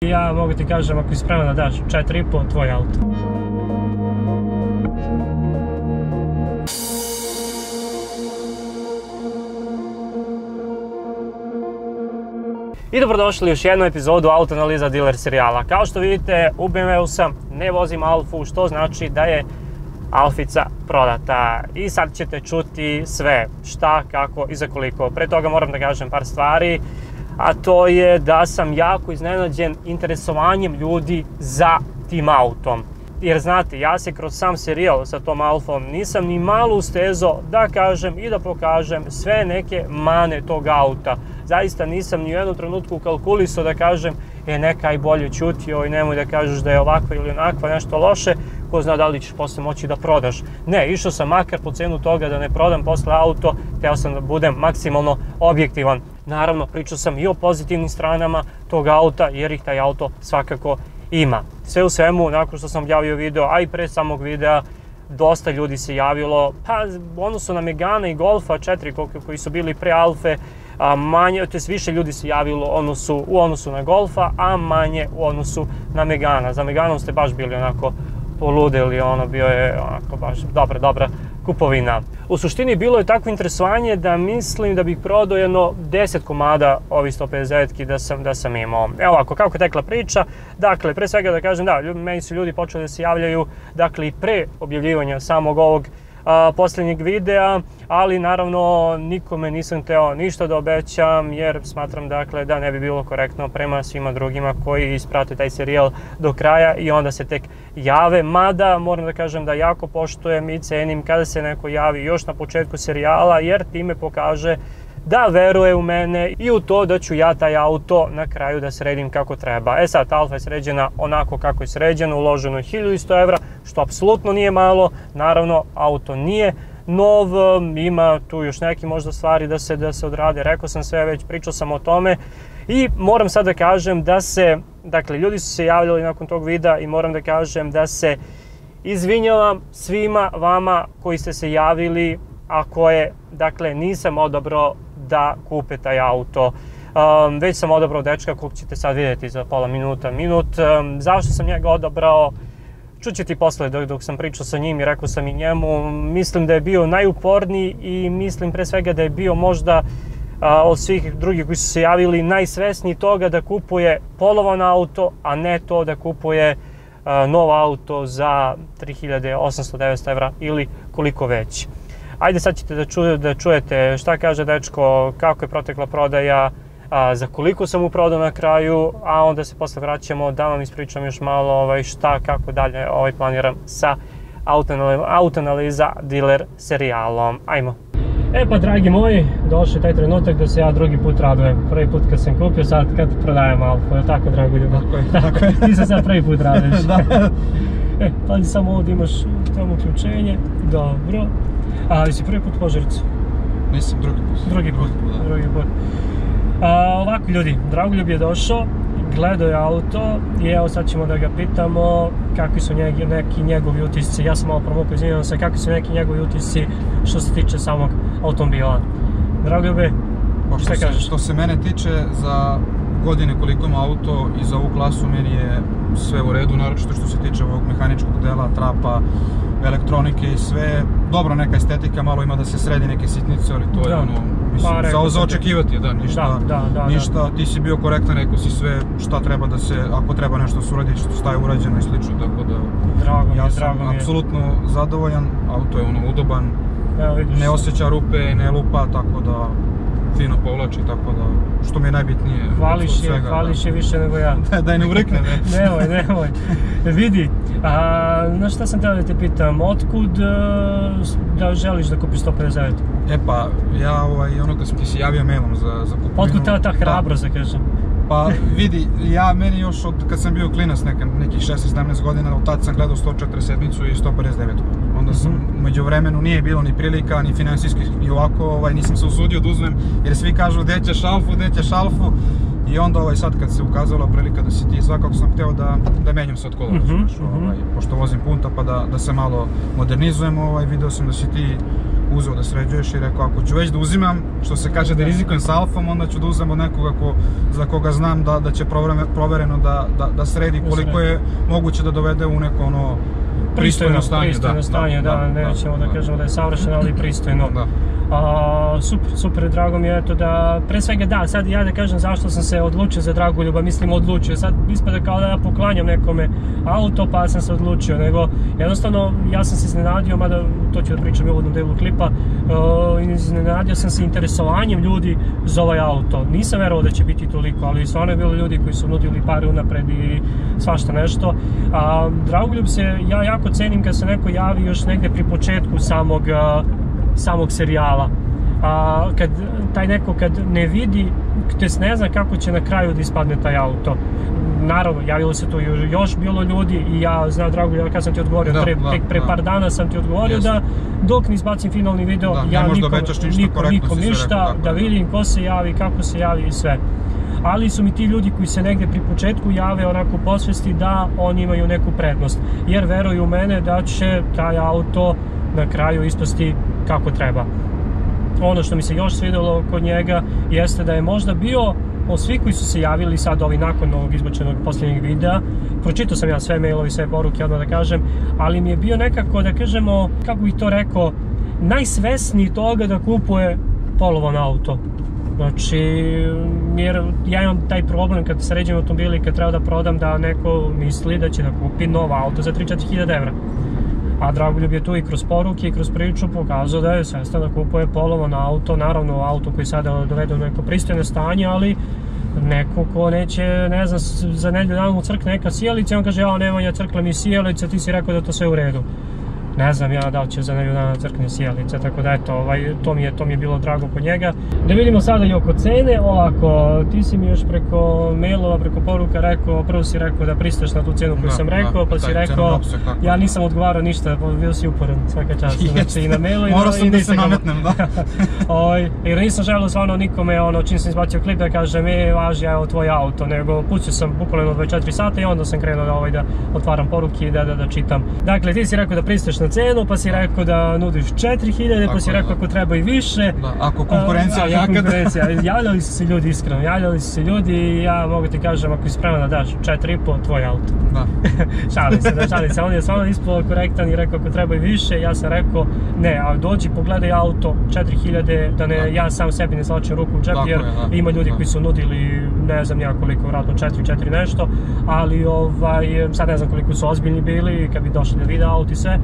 Ja mogu ti kažem, ako si spreman da daš 4,5, tvoj auto. I dobrodošli u još jednu epizodu Autoanaliza Dealer serijala. Kao što vidite, u BMW-u sam, ne vozim Alfu, što znači da je Alfica prodata. I sad ćete čuti sve, šta, kako i za koliko. Pre toga moram da kažem par stvari, a to je da sam jako iznenađen interesovanjem ljudi za tim autom. Jer znate, ja se kroz sam serijal sa tom Alfom nisam ni malo ustezao da kažem i da pokažem sve neke mane tog auta. Zaista nisam ni u jednom trenutku kalkulisao da kažem neka i bolje ćutio i nemoj da kažeš da je ovakva ili onakva, nešto loše, ko zna da li ćeš posle moći da prodaš. Ne, išao sam makar po cenu toga da ne prodam posle auto, hteo sam da budem maksimalno objektivan. Naravno, pričao sam i o pozitivnim stranama tog auta, jer ih taj auto svakako ima. Sve u svemu, nakon što sam objavio video, a i pre samog videa, dosta ljudi se javilo, pa u odnosu na Megane i Golfa 4 koji su bili pre Alfe, manje, to jest više ljudi se javilo u odnosu na Golfa, a manje u odnosu na Megana. Za Meganom ste baš bili onako poludeli, bio je onako baš dobra kupovina. U suštini bilo je takvo interesovanje da mislim da bih prodao jedno 10 komada ovih 159-ki da sam imao. Evo ovako, kako je tekla priča, dakle, pre svega da kažem, da, meni su ljudi počeli da se javljaju, dakle, i pre objavljivanja samog ovog posljednjeg videa, ali naravno nikome nisam hteo ništa da obećam, jer smatram, dakle, da ne bi bilo korektno prema svima drugima koji isprate taj serijal do kraja i onda se tek jave. Mada moram da kažem da jako poštujem i cenim kada se neko javi još na početku serijala, jer time pokaže da veruje u mene i u to da ću ja taj auto na kraju da sredim kako treba. E sad, Alfa je sređena onako kako je sređena, uloženo je 1100 evra, što apsolutno nije malo. Naravno, auto nije nov, ima tu još neki možda stvari da se odrade, rekao sam sve već, pričao sam o tome. I moram sad da kažem da se, dakle, ljudi su se javljali nakon tog videa i moram da kažem da se izvinjavam svima vama koji ste se javili, a koje, dakle, nisam odabrao da kupe taj auto. Već sam odabrao dečka kog ćete sad vidjeti za pola minut. Zašto sam njega odabrao? Čuće ti posle dok sam pričao sa njim i rekao sam i njemu. Mislim da je bio najuporniji i mislim pre svega da je bio možda od svih drugih koji su se javili najsvesniji toga da kupuje polovan auto, a ne to da kupuje nov auto za 3800-900 evra ili koliko već. Ajde, sad ćete da čujete šta kaže dečko, kako je protekla prodaja, za koliko sam mu prodao na kraju, a onda se posle vraćamo da vam ispričam još malo šta, kako dalje planiram sa Autoanaliza Dealer serijalom. Ajmo. E pa, dragi moji, došli taj trenutak da se ja drugi put radujem. Prvi put kad sam kupio, sad kad prodajem Alfu, je li tako, drago ljubav? Tako je. Ti se sad prvi put radiš. Da. Pazi, samo ovdje imaš tamo uključenje, dobro. Ali si prvi put Požaricu? Nisam, drugi put. Drugi put. Ovako ljudi, Dragoljub je došao, gledao je auto i evo sad ćemo da ga pitamo kakvi su neki njegovi utisci. Ja sam malo promukao, izvinjavam se, kakvi su neki njegovi utisci što se tiče samog automobila. Dragoljube, šta kažeš? Što se mene tiče, za godine koliko ima auto i za ovu klasu meni je sve u redu, naročito što se tiče ovog mehaničkog dela, trapa, elektronike i sve. Dobro, neka estetika, malo ima da se sredi neke sitnice, ali to je mislim, za očekivati, da, ništa, ti si bio korektan, rekao si sve šta treba da se, ako treba nešto se uradi, šta je urađeno i slično, tako da ja sam apsolutno zadovoljan, auto je udoban, ne osjeća rupe, ne lupa, tako da fino povlači, tako da, što mi je najbitnije. Hvališ je više nego ja. Daj ne urekne, ne. Nemoj. Vidi, na šta sam teo da te pitam, otkud da želiš da kupiš 159? E pa, ja ono kad sam ti se javio mailom za kupovinu... Otkud ta hrabrost, da kažem? Pa vidi, meni još od kad sam bio klinac nekih 16-17 godina, od tad sam gledao 147 i 159. Onda sam, među vremenu nije bilo ni prilika, ni finansijski, ni ovako, nisam se usudio da uzmem, jer svi kažu gdje ćeš Alfu, i onda sad kad se ukazala prilika da si ti, svakako sam hteo da menjam se od kola, pošto vozim punta, pa da se malo modernizujem, video sam da si ti uzeo da sređuješ i rekao ako ću već da uzimam, što se kaže da rizikujem sa Alfom, onda ću da uzem od nekoga za koga znam da će provereno da sredi koliko je moguće da dovede u neko ono pristojno stanje. Pristojno stanje, da, nećemo da kažemo da je savršeno, ali pristojno. Super, drago mi je eto da, pre svega da, sad ja da kažem zašto sam se odlučio za Dragoljuba, mislim odlučio, sad ispada kao da ja poklanjam nekome auto pa sam se odlučio, nego jednostavno ja sam se iznenadio, mada to ću da pričam u uvodnom delu klipa, iznenadio sam se interesovanjem ljudi za ovaj auto, nisam verovao da će biti toliko, ali stvarno je bilo ljudi koji su nudili pare unapred i svašta nešto. Dragoljub se, ja jako cenim kad se neko javi još negde pri početku samog serijala. Kad taj neko kad ne vidi, tj. ne zna kako će na kraju da ispadne taj auto. Naravno, javilo se tu još bilo ljudi i ja znam Dragoljub, kad sam ti odgovorio, pre par dana sam ti odgovorio da dok ne izbacim finalni video, ja nikom ništa, da vidim ko se javi, kako se javi i sve. Ali su mi ti ljudi koji se negde pri početku jave onako posvesti da oni imaju neku prednost, jer veruju u mene da će taj auto na kraju ispasti kako treba. Ono što mi se još svidelo kod njega jeste da je možda bio, svi koji su se javili sad nakon ovog izbačenog posljednjeg videa, pročitao sam ja sve mailovi, sve poruke, odmah da kažem, ali mi je bio nekako, da kažemo, kako bih to rekao, najsvesniji toga da kupuje polovan auto. Znači, jer ja imam taj problem kad sređujem automobili i kad treba da prodam da neko misli da će da kupi nov auto za 3-4 hiljade evra. A Dragoljub je tu i kroz poruke i kroz priču pokazao da je svestan da kupuje polovan auto, naravno auto koji sada dovede u neko pristojno stanje, ali neko ko neće, ne znam, za nedelju dana mu crkne neka sijalica, on kaže, ja Nemanja, crkla mi sijalica, ti si rekao da to sve u redu. Ne znam ja da li će za nedelju dana crkne sijalica, tako da eto, to mi je bilo drago kod njega. Da vidimo sada i oko cene, ovako, ti si mi još preko mailova, preko poruka rekao, prvo si rekao da pristaješ na tu cenu koju sam rekao, pa si rekao, ja nisam odgovarao ništa, bio si uporan svaka čast, znači i na mailu i na Instagramu. Morao sam da se nametnem, da. Jer nisam želeo stvarno nikome, čim sam izbacio klip da kažem, važi, evo tvoj auto, nego pućio sam bukvalno 24 sata i onda sam krenuo da otvaram poruke i da čitam. Dakle, ti si rekao da pristaješ na cenu, pa si rekao da nudiš 4000, pa si rekao ako treba i više. Ako konkurencija jaka. Javljali su se ljudi iskreno, i ja mogu ti kažem, ako si spreman da daš 4,5, tvoj auto. Da. Šalim se, on je stvarno ispao korektan i rekao ako treba i više, ja sam rekao ne, a dođi pogledaj auto, 4000, da ne, ja sam sebi ne slačim ruku u džep, jer ima ljudi koji su nudili, ne znam ja koliko, vratno 4 nešto, ali sad ne znam koliko su ozbiljni bili kad bi došli da vide auto i sve,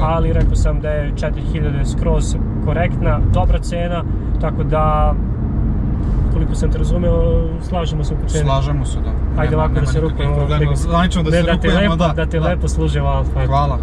ali rekao sam da je 4000 skroz korektna, dobra cena, tako da, koliko sam te razumeo, slažemo se oko cene. Slažemo se, da. Ajde ovako da se rukujemo. Da te lepo služi ova auto. Hvala.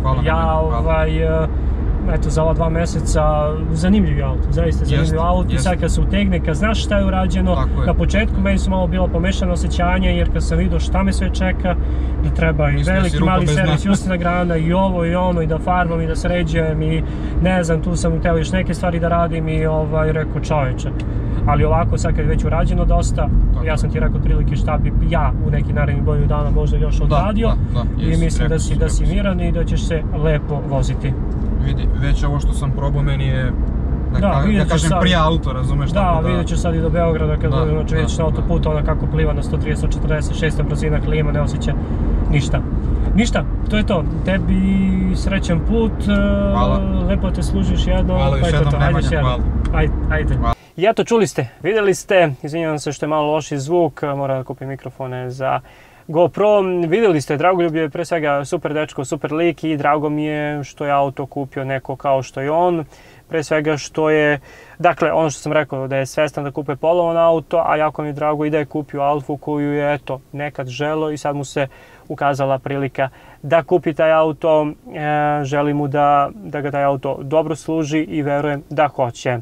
Eto, za ova 2 meseca, zanimljiv auto, zaista zanimljiv auto, i sad kad se utegne, kad znaš šta je urađeno, na početku meni su malo bilo pomešano osjećanje, jer kad sam vidio šta me sve čeka, da treba i veliki, mali servis, Justina Grana, i ovo i ono, i da farbam, i da sređujem, i ne znam, tu sam hteo još neke stvari da radim, i rekao čoveče. Ali ovako, sad kad je već urađeno dosta, ja sam ti rekao otprilike šta bi ja u neki narednih godinu dana možda još odradio, i mislim da si miran i da ćeš se lepo voziti. Vidi, već ovo što sam probao meni je, da kažem, prije auto, razumeš? Da, vidjet ćeš sad i do Beograda kad vidjet ćeš na autoputu, ona kako pliva na 130-146 brzina, klima, ne osjeća ništa. Ništa, to je to. Tebi srećan put, lepo te služiš jednom. Hvala još jednom, Nemanja, hvala. Ajde. I eto, čuli ste, vidjeli ste, izvinjavam se što je malo loši zvuk, moram da kupim mikrofone za GoPro. Vidjeli ste, Dragoljub je pre svega super dečko, super lik, i drago mi je što je auto kupio neko kao što je on. Pre svega što je, dakle, ono što sam rekao, da je svestan da kupe polovan auto, a jako mi je drago i da je kupio Alfu koju je, eto, nekad želeo i sad mu se ukazala prilika da kupi taj auto. Želim mu da ga taj auto dobro služi i verujem da hoće.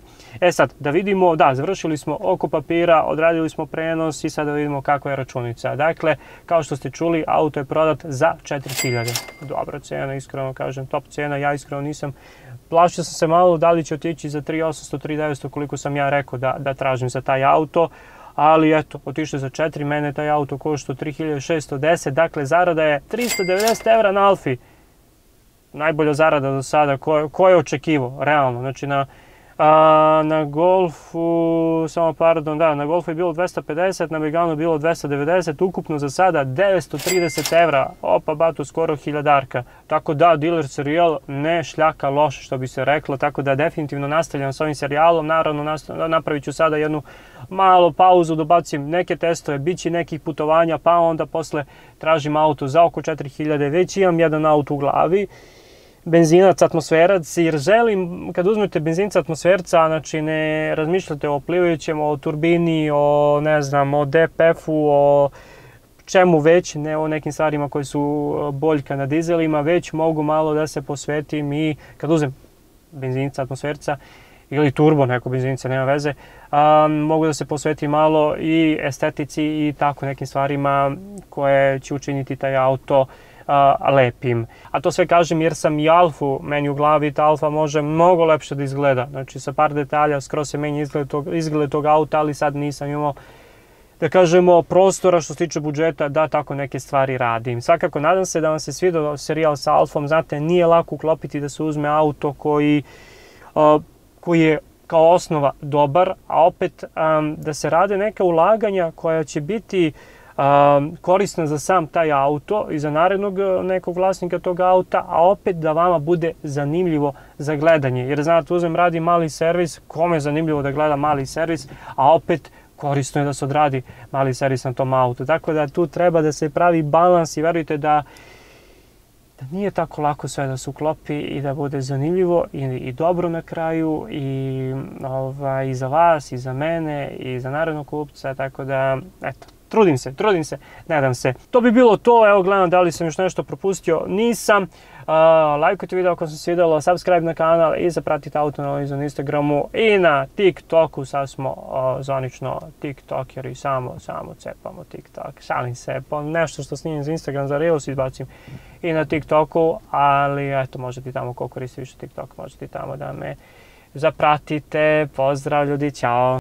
Sad, da vidimo, da, završili smo oko papira, odradili smo prenos i sad da vidimo kakva je računica. Dakle, kao što ste čuli, auto je prodat za 4000. Dobra cena, iskreno kažem, top cena, ja iskreno nisam. Plašio sam se malo da li će otići za 3800, 3900 koliko sam ja rekao da tražim za taj auto, ali eto, otišao za 4, mene taj auto koštao 3610, dakle zarada je 390 evra na Alfi. Najbolja zarada do sada, ko je očekivao, realno, znači Na Golfu, samo pardon, da, na Golfu je bilo 250, na Meganu je bilo 290, ukupno za sada 930 evra, opa batu, skoro 1000-arka. Tako da, Dealer serijal ne šljaka loše, što bi se reklo, tako da definitivno nastavljam s ovim serijalom. Naravno, napravit ću sada jednu malu pauzu, dobacim neke testove, bit će nekih putovanja, pa onda posle tražim auto za oko 4000, već imam jedan auto u glavi. Benzinac, atmosferac, jer želim, kad uzmete benzinca, atmosferca, znači ne razmišljate o plivajućem, o turbini, o ne znam, o DPF-u, o čemu već, ne o nekim stvarima koje su boljka na dizelima, već mogu malo da se posvetim i kad uzmem benzinca, atmosferca ili turbo, neko benzinca, nema veze, mogu da se posvetim malo i estetici i tako nekim stvarima koje će učiniti taj auto lepim. A to sve kažem jer sam i Alfu, meni u glavi ta Alfa može mnogo lepše da izgleda. Znači sa par detalja skroz se menja izgled tog auta, ali sad nisam imao, da kažemo, prostora što se tiče budžeta da tako neke stvari radim. Svakako nadam se da vam se svidao serijal sa Alfom. Znate, nije lako uklopiti da se uzme auto koji je kao osnova dobar, a opet da se rade neka ulaganja koja će biti korisna za sam taj auto i za narednog nekog vlasnika tog auta, a opet da vama bude zanimljivo za gledanje. Jer znate, uzmem, radi mali servis, kome je zanimljivo da gleda mali servis, a opet korisno je da se odradi mali servis na tom autu. Tako da tu treba da se pravi balans i verujte da nije tako lako sve da se uklopi i da bude zanimljivo i dobro na kraju i za vas, i za mene, i za narednog kupca, tako da, eto, trudim se, nadam se. To bi bilo to, evo gledam da li sam još nešto propustio, nisam. Lajkujte video ako se svidjelo, subscribe na kanal i zapratite Autoanalizu na Instagramu i na TikToku, sad smo zvanično TikTokeri, samo cepamo TikTok, šalim se, nešto što snimim za Instagram za Reels izbacim i na TikToku, ali eto, možete tamo ko koristi više TikTok, možete tamo da me zapratite. Pozdrav ljudi, ćao!